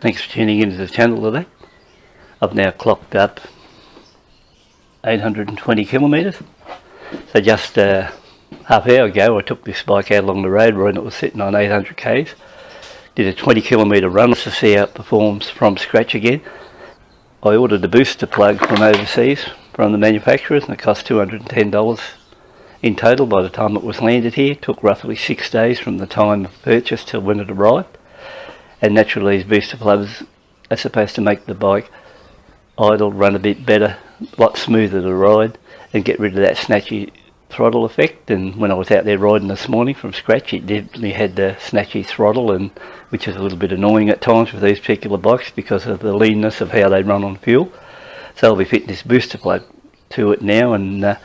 Thanks for tuning into the channel today. I've now clocked up 820 kilometres. So just half hour ago I took this bike out along the road when it was sitting on 800 k's. Did a 20 kilometre run to see how it performs from scratch again. I ordered a booster plug from overseas from the manufacturers and it cost $210 in total by the time it was landed here. It took roughly 6 days from the time of purchase till when it arrived. And naturally these booster plugs are supposed to make the bike idle, run a bit better, a lot smoother to ride and get rid of that snatchy throttle effect. And when I was out there riding this morning from scratch, it definitely had the snatchy throttle, and which is a little bit annoying at times with these particular bikes because of the leanness of how they run on fuel. So I'll be fitting this booster plug to it now, and the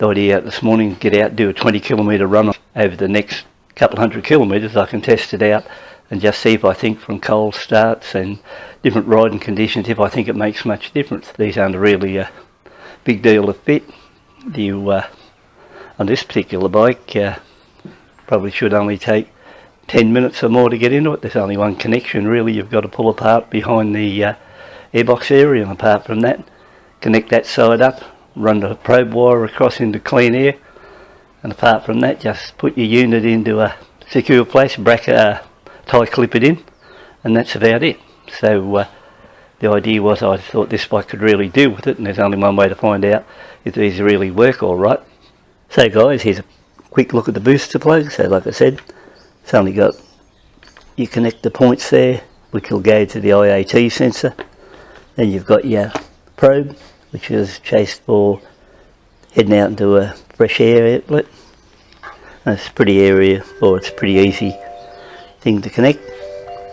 idea out this morning, get out, do a 20 kilometre run over the next couple hundred kilometres. I can test it out and just see if I think from cold starts and different riding conditions, if I think it makes much difference. These aren't really a big deal to fit. On this particular bike, probably should only take 10 minutes or more to get into it. There's only one connection really you've got to pull apart behind the airbox area, and apart from that, connect that side up, run the probe wire across into clean air, and apart from that, just put your unit into a secure place, tie clip it in, and that's about it. So the idea was I thought this bike could really do with it, and there's only one way to find out if these really work all right. So guys, here's a quick look at the booster plug. So like I said, it's only got your connector points there, which will go to the IAT sensor. Then you've got your probe, which is chased for heading out into a fresh air outlet. And it's pretty it's a pretty easy thing to connect.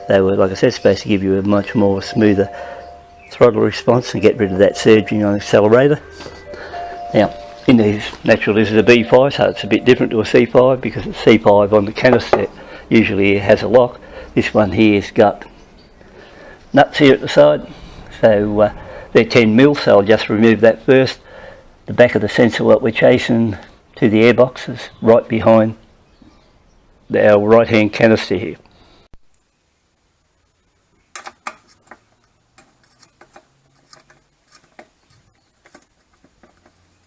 So like I said, it's supposed to give you a much more smoother throttle response and get rid of that surging on the accelerator. Now, in these, naturally this is a B5, so it's a bit different to a C5 because a C5 on the canister usually has a lock. This one here has got nuts here at the side, so they're 10mm, so I'll just remove that first. The back of the sensor what we're chasing to the airbox is right behind our right hand canister here.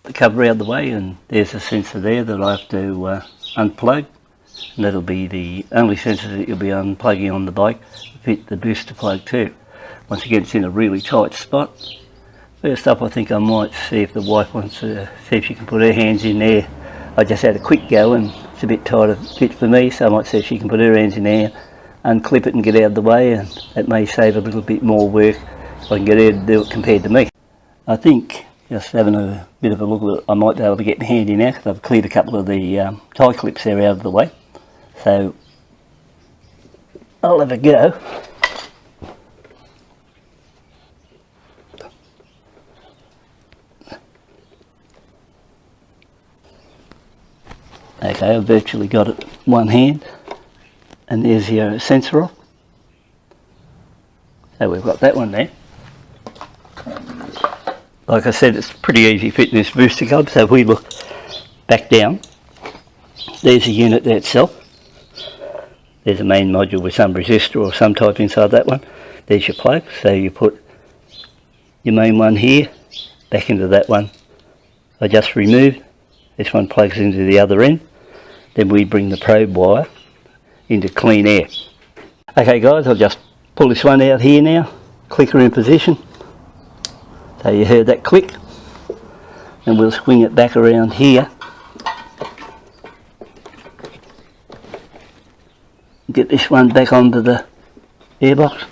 The cover out of the way, and there's a sensor there that I have to unplug, and that'll be the only sensor that you'll be unplugging on the bike to fit the booster plug too. Once again, it's in a really tight spot. First up, I think I might see if the wife wants to see if she can put her hands in there. I just had a quick go and it's a bit tighter fit for me, so I might see if she can put her hands in there, unclip it and get out of the way, and that may save a little bit more work if I can get her to do it compared to me. I think, just having a bit of a look at it, I might be able to get my hand in now because I've cleared a couple of the tie clips there out of the way. So I'll have a go. Okay, I've virtually got it one hand, and there's your sensor off. So we've got that one there. Like I said, it's pretty easy fitting this booster cub, so if we look back down, there's the unit there itself. There's a main module with some resistor or some type inside that one. There's your plug, so you put your main one here, back into that one. I just removed. This one plugs into the other end. Then we bring the probe wire into clean air. Okay guys, I'll just pull this one out here now, clicker in position. So you heard that click, and we'll swing it back around here. Get this one back onto the airbox.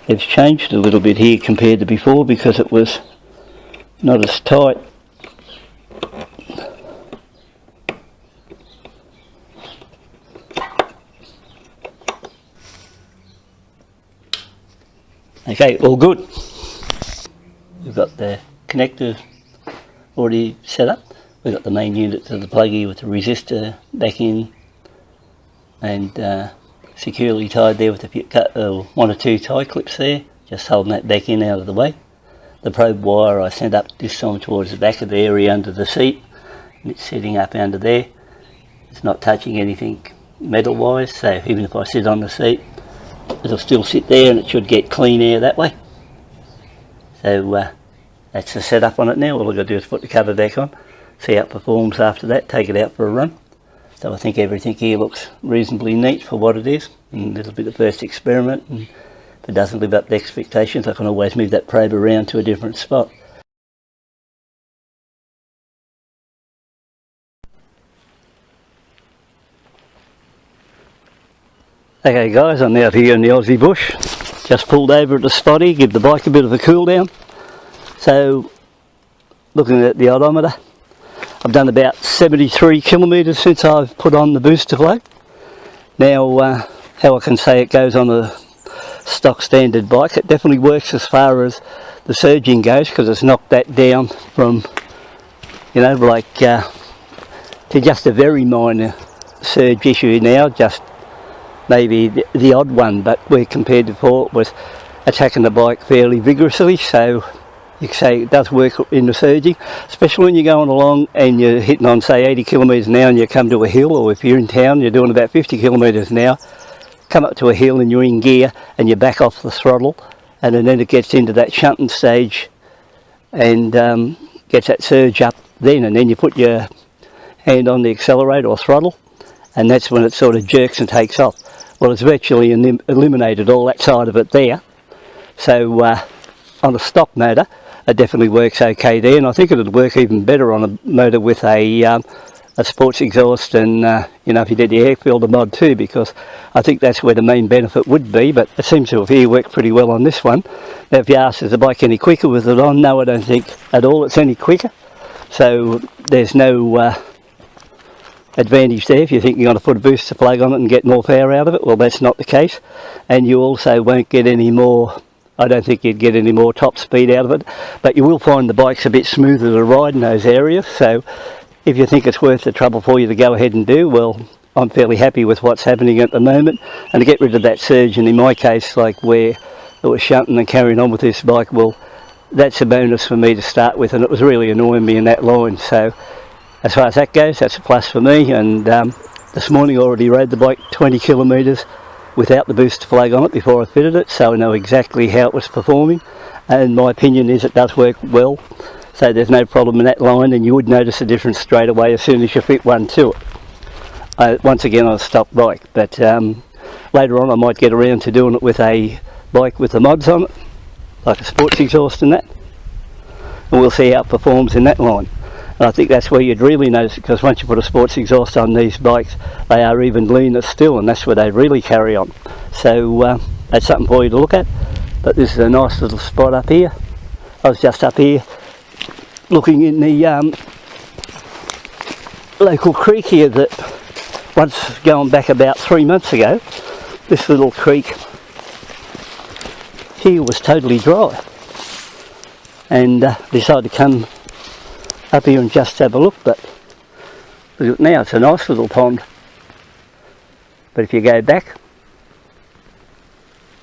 It's changed a little bit here compared to before because it was not as tight. Okay, all good. We've got the connector already set up. We've got the main unit to the plug here with the resistor back in and securely tied there with one or two tie clips there, just holding that back in out of the way. The probe wire I sent up this time towards the back of the area under the seat, and it's sitting up under there. It's not touching anything metal wise, so even if I sit on the seat it'll still sit there and it should get clean air that way. So that's the setup on it now. All I've got to do is put the cover back on, see how it performs after that, take it out for a run. So I think everything here looks reasonably neat for what it is, and it'll be the first experiment, and if it doesn't live up to expectations I can always move that probe around to a different spot. Okay guys, I'm out here in the Aussie bush, just pulled over at the spotty, give the bike a bit of a cool down. So looking at the odometer, I've done about 73 kilometres since I've put on the booster flow. Now how I can say it goes on a stock standard bike, it definitely works as far as the surging goes, because it's knocked that down from, you know, like to just a very minor surge issue now, just maybe the odd one, but where compared to before it was attacking the bike fairly vigorously. So you can say it does work in the surging, especially when you're going along and you're hitting on say 80 kilometres an hour and you come to a hill, or if you're in town you're doing about 50 kilometres an hour, come up to a hill and you're in gear and you back off the throttle, and then it gets into that shunting stage and gets that surge up then, and then you put your hand on the accelerator or throttle, and that's when it sort of jerks and takes off. Well, it's virtually eliminated all that side of it there. So on a stock motor, it definitely works okay there, and I think it would work even better on a motor with a sports exhaust, and you know, if you did the air filter mod too, because I think that's where the main benefit would be. But it seems to have here worked pretty well on this one. Now if you ask, is the bike any quicker with it on? No, I don't think at all it's any quicker. So there's no advantage there if you think you're going to put a booster plug on it and get more power out of it. Well, that's not the case, and you also won't get any more, I don't think you'd get any more top speed out of it, but you will find the bike's a bit smoother to ride in those areas. So if you think it's worth the trouble for you to go ahead and do, well, I'm fairly happy with what's happening at the moment, and to get rid of that surge, and in my case like where it was shunting and carrying on with this bike, well, that's a bonus for me to start with, and it was really annoying me in that line. So as far as that goes, that's a plus for me. And this morning I already rode the bike 20 kilometres without the booster flag on it before I fitted it, so I know exactly how it was performing, and my opinion is it does work well. So there's no problem in that line, and you would notice a difference straight away as soon as you fit one to it. Once again on a stock bike, but later on I might get around to doing it with a bike with the mods on it, like a sports exhaust and that, and we'll see how it performs in that line. And I think that's where you'd really notice it, because once you put a sports exhaust on these bikes, they are even leaner still, and that's where they really carry on. So that's something for you to look at. But this is a nice little spot up here. I was just up here looking in the local creek here that once going back about 3 months ago, this little creek here was totally dry, and decided to come up here and just have a look. But look, now it's a nice little pond, but if you go back,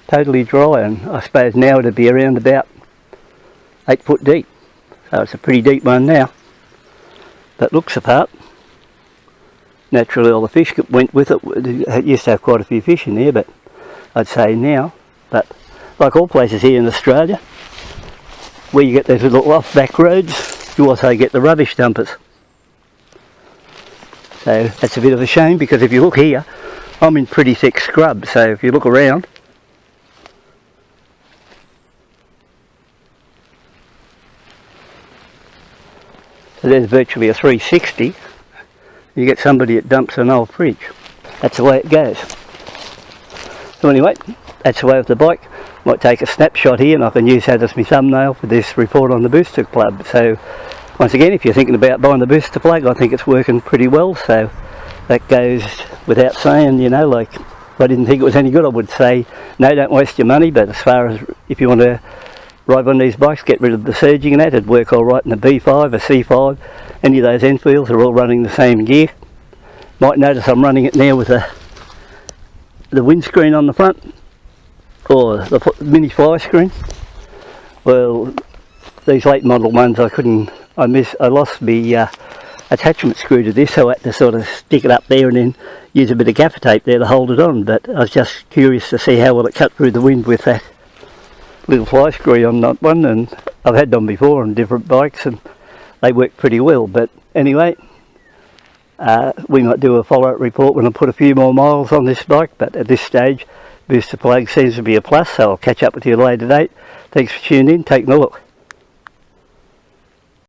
totally dry, and I suppose now it'd be around about 8 foot deep, so it's a pretty deep one now. But looks the part. Naturally all the fish went with it. It used to have quite a few fish in there, but I'd say now, but like all places here in Australia where you get those little off back roads, you also get the rubbish dumpers. So that's a bit of a shame, because if you look here, I'm in pretty thick scrub, so if you look around, so there's virtually a 360. You get somebody that dumps an old fridge. That's the way it goes. So anyway, that's the way of the bike. Might take a snapshot here, and I can use that as my thumbnail for this report on the booster plug. So once again, if you're thinking about buying the booster plug, I think it's working pretty well. So that goes without saying, you know, like if I didn't think it was any good, I would say no, don't waste your money. But as far as if you want to ride one of these bikes, get rid of the surging and that, it'd work all right in a B5, a C5, any of those Enfields are all running the same gear. Might notice I'm running it now with the windscreen on the front, or the mini fly screen. Well, these late model ones I lost my attachment screw to this, so I had to sort of stick it up there and then use a bit of gaffer tape there to hold it on. But I was just curious to see how well it cut through the wind with that little fly screw on that one, and I've had them before on different bikes and they work pretty well. But anyway, we might do a follow-up report when I put a few more miles on this bike, but at this stage booster flag seems to be a plus, so I'll catch up with you at a later date. Thanks for tuning in, taking a look.